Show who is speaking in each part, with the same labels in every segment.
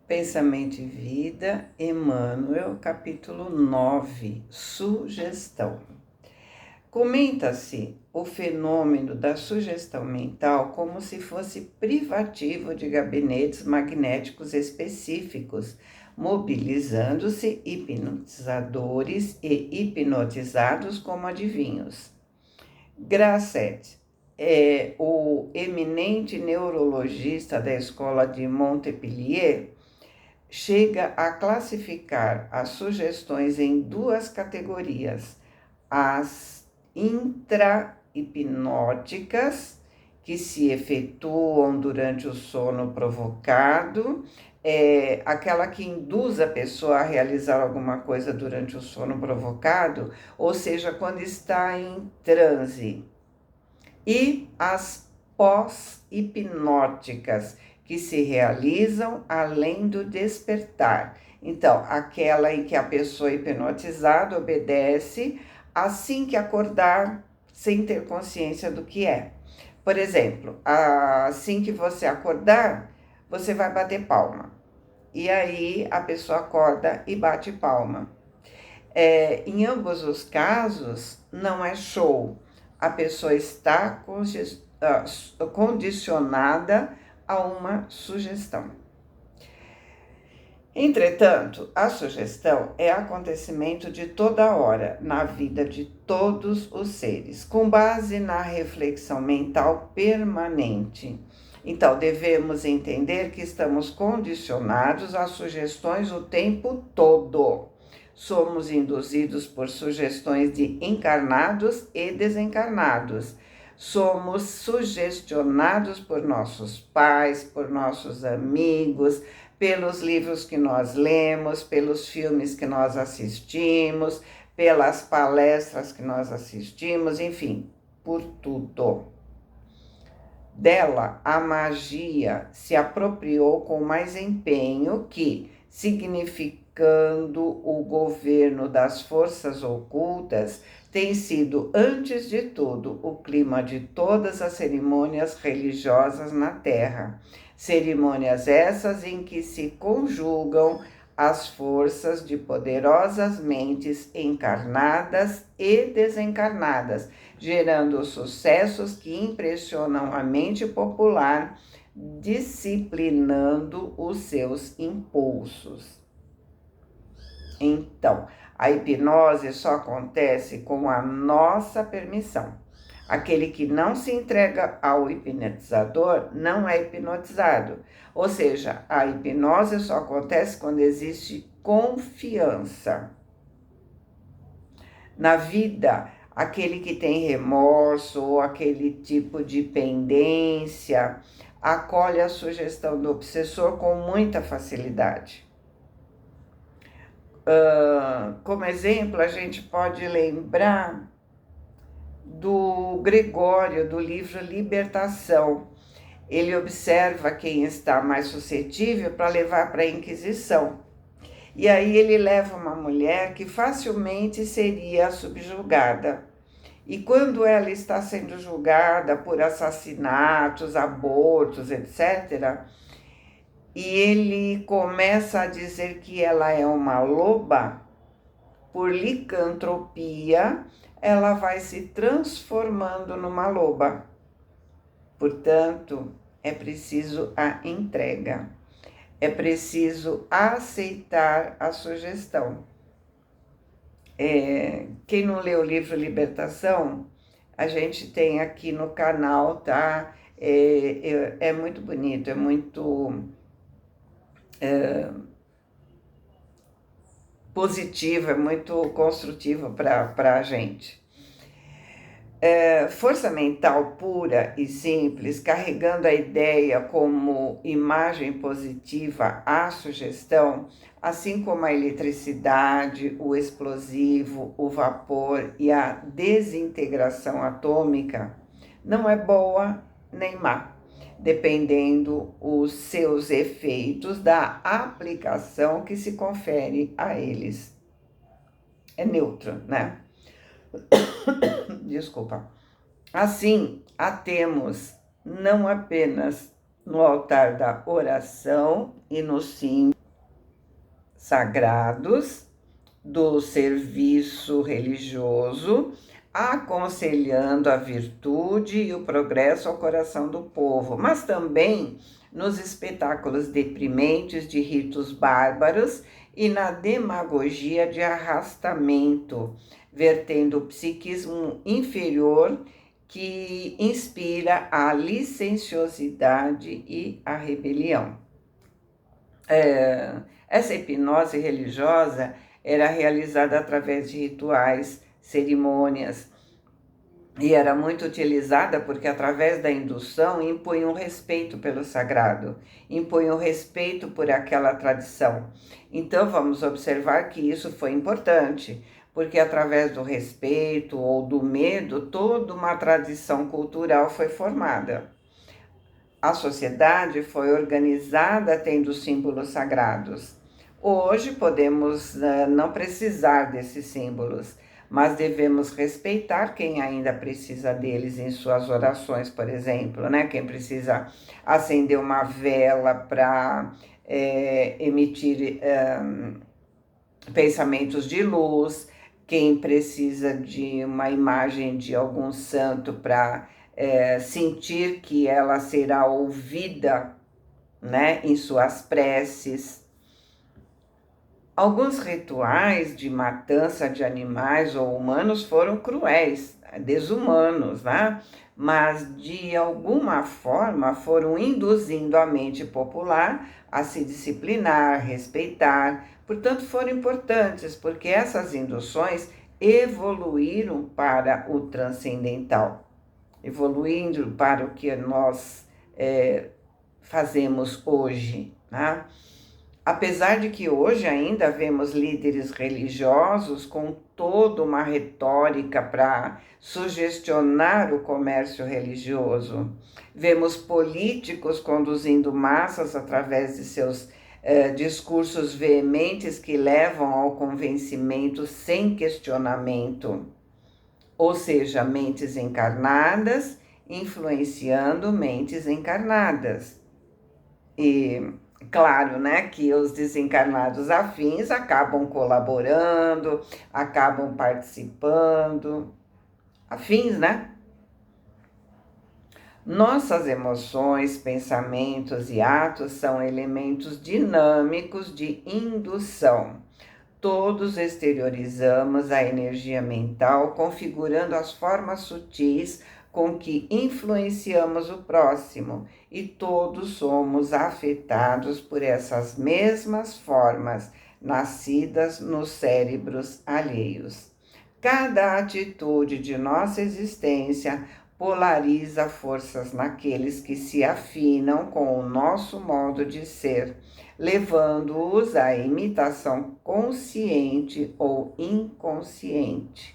Speaker 1: Pensamento e Vida, Emmanuel, capítulo 9, Sugestão. Comenta-se o fenômeno da sugestão mental como se fosse privativo de gabinetes magnéticos específicos, mobilizando-se hipnotizadores e hipnotizados como adivinhos. Grasset, o eminente neurologista da escola de Montpellier, chega a classificar as sugestões em duas categorias: as intrahipnóticas, que se efetuam durante o sono provocado, aquela que induz a pessoa a realizar alguma coisa durante o sono provocado, ou seja, quando está em transe, e as pós-hipnóticas, que se realizam além do despertar. Então, aquela em que a pessoa hipnotizada obedece assim que acordar, sem ter consciência do que é. Por exemplo, assim que você acordar, você vai bater palma. E aí a pessoa acorda e bate palma. Em ambos os casos, não é show. A pessoa está condicionada a uma sugestão. Entretanto, a sugestão é acontecimento de toda hora na vida de todos os seres, com base na reflexão mental permanente. Então, devemos entender que estamos condicionados a sugestões o tempo todo. Somos induzidos por sugestões de encarnados e desencarnados. Somos sugestionados por nossos pais, por nossos amigos, pelos livros que nós lemos, pelos filmes que nós assistimos, pelas palestras que nós assistimos, enfim, por tudo. Dela, a magia se apropriou com mais empenho que, significando o governo das forças ocultas, tem sido, antes de tudo, o clima de todas as cerimônias religiosas na Terra. Cerimônias essas em que se conjugam as forças de poderosas mentes encarnadas e desencarnadas, gerando sucessos que impressionam a mente popular, disciplinando os seus impulsos. Então, a hipnose só acontece com a nossa permissão. Aquele que não se entrega ao hipnotizador não é hipnotizado. Ou seja, a hipnose só acontece quando existe confiança. Na vida, aquele que tem remorso ou aquele tipo de pendência acolhe a sugestão do obsessor com muita facilidade. Como exemplo, a gente pode lembrar do Gregório, do livro Libertação. Ele observa quem está mais suscetível para levar para a Inquisição. E aí ele leva uma mulher que facilmente seria subjugada. E quando ela está sendo julgada por assassinatos, abortos, etc., e ele começa a dizer que ela é uma loba, por licantropia, ela vai se transformando numa loba. Portanto, é preciso a entrega. É preciso aceitar a sugestão. Quem não leu o livro Libertação, a gente tem aqui no canal, tá? É muito bonito, é muito positivo, é muito construtivo para a gente. Força mental pura e simples, carregando a ideia como imagem positiva à sugestão, assim como a eletricidade, o explosivo, o vapor e a desintegração atômica, não é boa nem má, dependendo os seus efeitos da aplicação que se confere a eles. É neutro, né? Desculpa. Assim, a temos não apenas no altar da oração e no sim sagrados do serviço religioso, aconselhando a virtude e o progresso ao coração do povo, mas também nos espetáculos deprimentes de ritos bárbaros e na demagogia de arrastamento, vertendo o psiquismo inferior que inspira a licenciosidade e a rebelião. Essa hipnose religiosa era realizada através de rituais, cerimônias, e era muito utilizada porque, através da indução, impunha um respeito pelo sagrado, impunha um respeito por aquela tradição. Então, vamos observar que isso foi importante, porque através do respeito ou do medo, toda uma tradição cultural foi formada. A sociedade foi organizada tendo símbolos sagrados. Hoje podemos não precisar desses símbolos, mas devemos respeitar quem ainda precisa deles em suas orações, por exemplo, né? Quem precisa acender uma vela para emitir pensamentos de luz, quem precisa de uma imagem de algum santo para sentir que ela será ouvida, né, em suas preces. Alguns rituais de matança de animais ou humanos foram cruéis, desumanos, né? Mas de alguma forma foram induzindo a mente popular a se disciplinar, respeitar. Portanto, foram importantes, porque essas induções evoluíram para o transcendental, evoluindo para o que nós fazemos hoje, né? Apesar de que hoje ainda vemos líderes religiosos com toda uma retórica para sugestionar o comércio religioso, vemos políticos conduzindo massas através de seus discursos veementes que levam ao convencimento sem questionamento, ou seja, mentes encarnadas influenciando mentes encarnadas. E claro, né, que os desencarnados afins acabam colaborando, acabam participando. Afins, né? Nossas emoções, pensamentos e atos são elementos dinâmicos de indução. Todos exteriorizamos a energia mental, configurando as formas sutis com que influenciamos o próximo, e todos somos afetados por essas mesmas formas, nascidas nos cérebros alheios. Cada atitude de nossa existência polariza forças naqueles que se afinam com o nosso modo de ser, levando-os à imitação consciente ou inconsciente.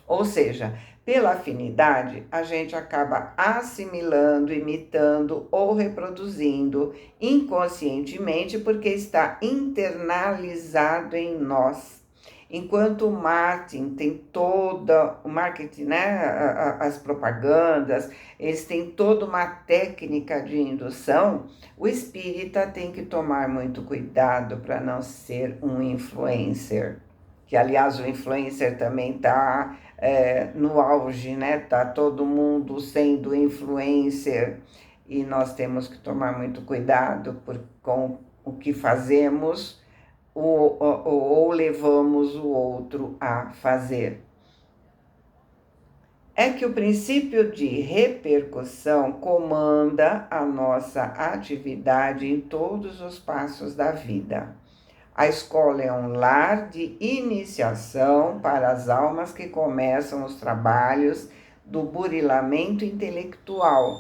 Speaker 1: Ou seja, pela afinidade, a gente acaba assimilando, imitando ou reproduzindo inconscientemente porque está internalizado em nós. Enquanto o marketing tem toda, o marketing, né, as propagandas, eles têm toda uma técnica de indução, o espírita tem que tomar muito cuidado para não ser um influencer. Que, aliás, o influencer também está no auge, né? Tá todo mundo sendo influencer e nós temos que tomar muito cuidado com o que fazemos ou levamos o outro a fazer. É que o princípio de repercussão comanda a nossa atividade em todos os passos da vida. A escola é um lar de iniciação para as almas que começam os trabalhos do burilamento intelectual,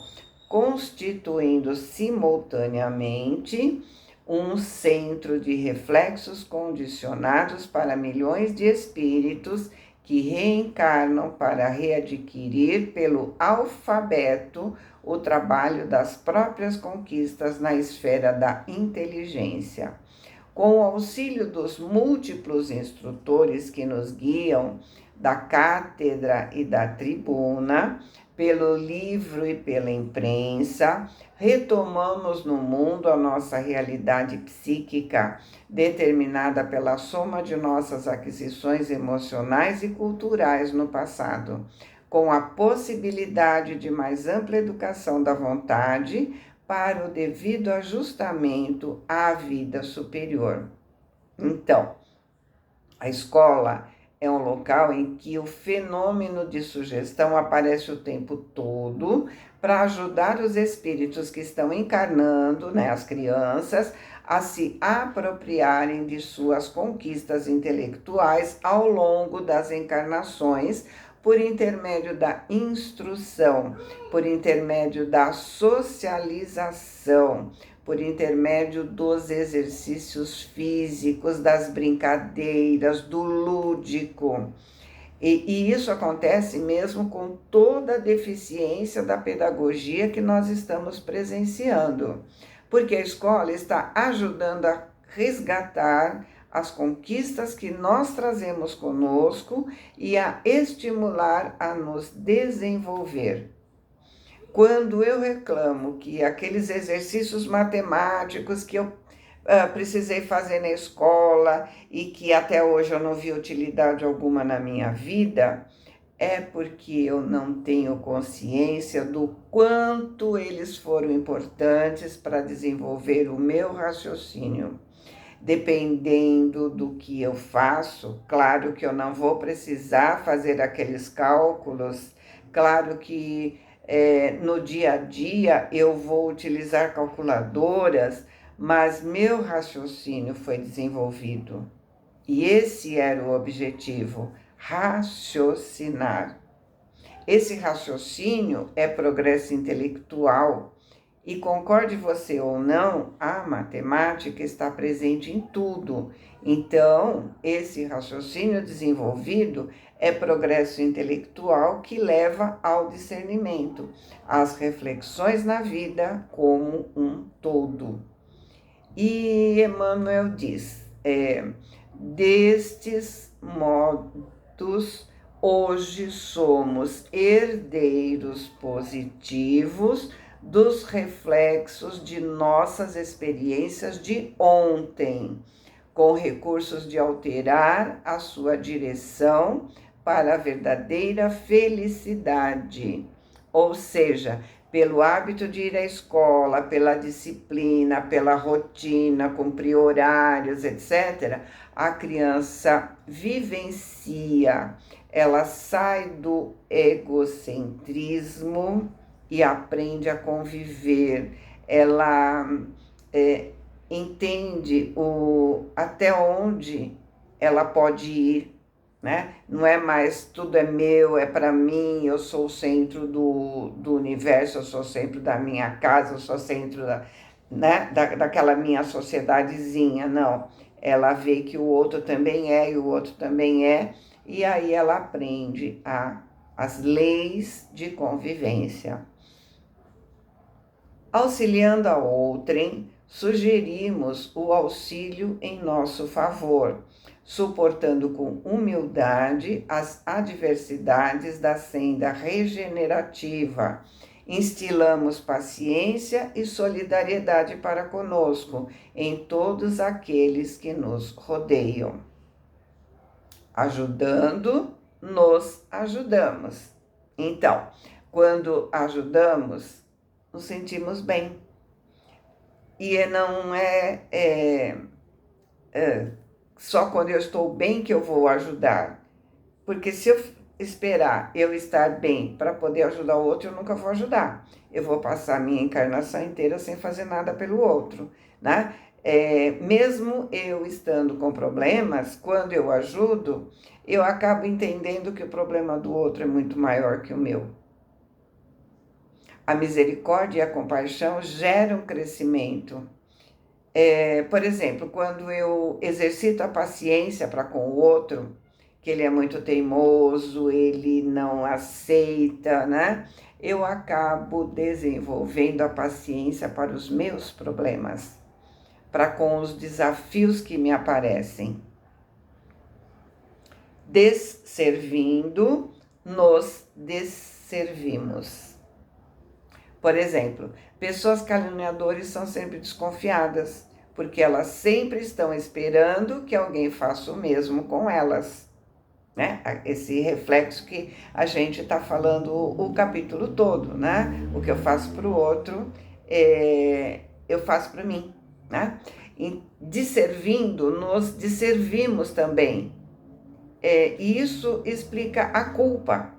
Speaker 1: constituindo simultaneamente um centro de reflexos condicionados para milhões de espíritos que reencarnam para readquirir pelo alfabeto o trabalho das próprias conquistas na esfera da inteligência. Com o auxílio dos múltiplos instrutores que nos guiam, da cátedra e da tribuna, pelo livro e pela imprensa, retomamos no mundo a nossa realidade psíquica, determinada pela soma de nossas aquisições emocionais e culturais no passado, com a possibilidade de mais ampla educação da vontade para o devido ajustamento à vida superior. Então, a escola é um local em que o fenômeno de sugestão aparece o tempo todo para ajudar os espíritos que estão encarnando, as crianças, a se apropriarem de suas conquistas intelectuais ao longo das encarnações, por intermédio da instrução, por intermédio da socialização, por intermédio dos exercícios físicos, das brincadeiras, do lúdico. E isso acontece mesmo com toda a deficiência da pedagogia que nós estamos presenciando, porque a escola está ajudando a resgatar as conquistas que nós trazemos conosco e a estimular a nos desenvolver. Quando eu reclamo que aqueles exercícios matemáticos que eu precisei fazer na escola e que até hoje eu não vi utilidade alguma na minha vida, é porque eu não tenho consciência do quanto eles foram importantes para desenvolver o meu raciocínio. Dependendo do que eu faço, claro que eu não vou precisar fazer aqueles cálculos, claro que no dia a dia eu vou utilizar calculadoras, mas meu raciocínio foi desenvolvido. E esse era o objetivo, raciocinar. Esse raciocínio é progresso intelectual. E concorde você ou não, a matemática está presente em tudo. Então, esse raciocínio desenvolvido é progresso intelectual que leva ao discernimento, às reflexões na vida como um todo. E Emmanuel diz, destes modos, hoje somos herdeiros positivos dos reflexos de nossas experiências de ontem, com recursos de alterar a sua direção para a verdadeira felicidade. Ou seja, pelo hábito de ir à escola, pela disciplina, pela rotina, cumprir horários, etc., a criança vivencia, ela sai do egocentrismo e aprende a conviver, ela entende até onde ela pode ir, Não é mais tudo é meu, é para mim, eu sou o centro do universo, eu sou o centro da minha casa, eu sou o centro daquela minha sociedadezinha, não. Ela vê que o outro também é e o outro também é, e aí ela aprende as leis de convivência. Auxiliando a outrem, sugerimos o auxílio em nosso favor, suportando com humildade as adversidades da senda regenerativa. Instilamos paciência e solidariedade para conosco em todos aqueles que nos rodeiam. Ajudando, nos ajudamos. Então, quando ajudamos, nos sentimos bem. E não é só quando eu estou bem que eu vou ajudar. Porque se eu esperar eu estar bem para poder ajudar o outro, eu nunca vou ajudar. Eu vou passar a minha encarnação inteira sem fazer nada pelo outro, mesmo eu estando com problemas, quando eu ajudo, eu acabo entendendo que o problema do outro é muito maior que o meu. A misericórdia e a compaixão geram crescimento. Por exemplo, quando eu exercito a paciência para com o outro, que ele é muito teimoso, ele não aceita, eu acabo desenvolvendo a paciência para os meus problemas, para com os desafios que me aparecem. desservindo, nos desservimos. Por exemplo, pessoas caluniadoras são sempre desconfiadas, porque elas sempre estão esperando que alguém faça o mesmo com elas. Né? Esse reflexo que a gente está falando o capítulo todo, né? O que eu faço para o outro, eu faço para mim, né? E desservindo, nos desservimos também. E isso explica a culpa,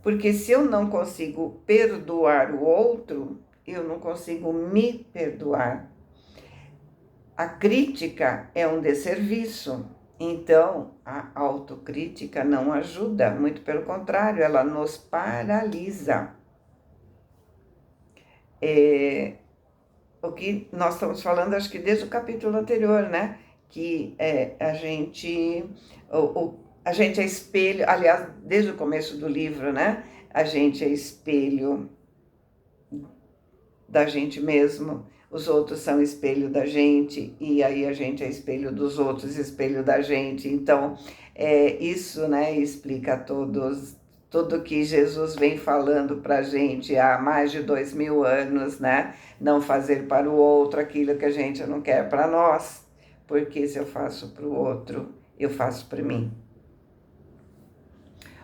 Speaker 1: porque se eu não consigo perdoar o outro, eu não consigo me perdoar. A crítica é um desserviço. Então, a autocrítica não ajuda, muito pelo contrário, ela nos paralisa. O que nós estamos falando, acho que desde o capítulo anterior, né? Que a gente é espelho, aliás, desde o começo do livro, né? A gente é espelho da gente mesmo, os outros são espelho da gente, e aí a gente é espelho dos outros, espelho da gente. Então, isso, né, explica tudo que Jesus vem falando para a gente há mais de 2000 anos, né? Não fazer para o outro aquilo que a gente não quer para nós, porque se eu faço para o outro, eu faço para mim.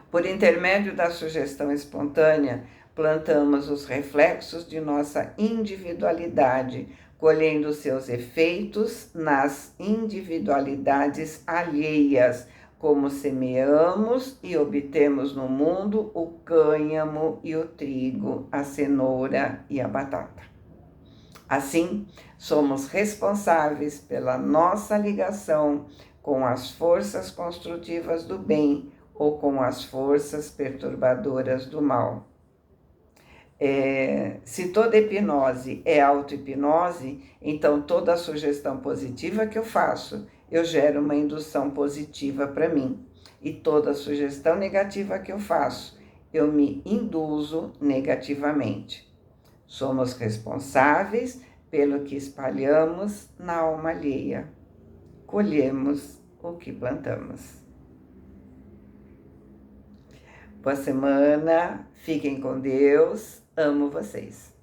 Speaker 1: Por intermédio da sugestão espontânea, plantamos os reflexos de nossa individualidade, colhendo seus efeitos nas individualidades alheias, como semeamos e obtemos no mundo o cânhamo e o trigo, a cenoura e a batata. Assim, somos responsáveis pela nossa ligação com as forças construtivas do bem ou com as forças perturbadoras do mal. Se toda hipnose é auto-hipnose, então toda a sugestão positiva que eu faço, eu gero uma indução positiva para mim. E toda sugestão negativa que eu faço, eu me induzo negativamente. Somos responsáveis pelo que espalhamos na alma alheia. Colhemos o que plantamos. Boa semana, fiquem com Deus, amo vocês.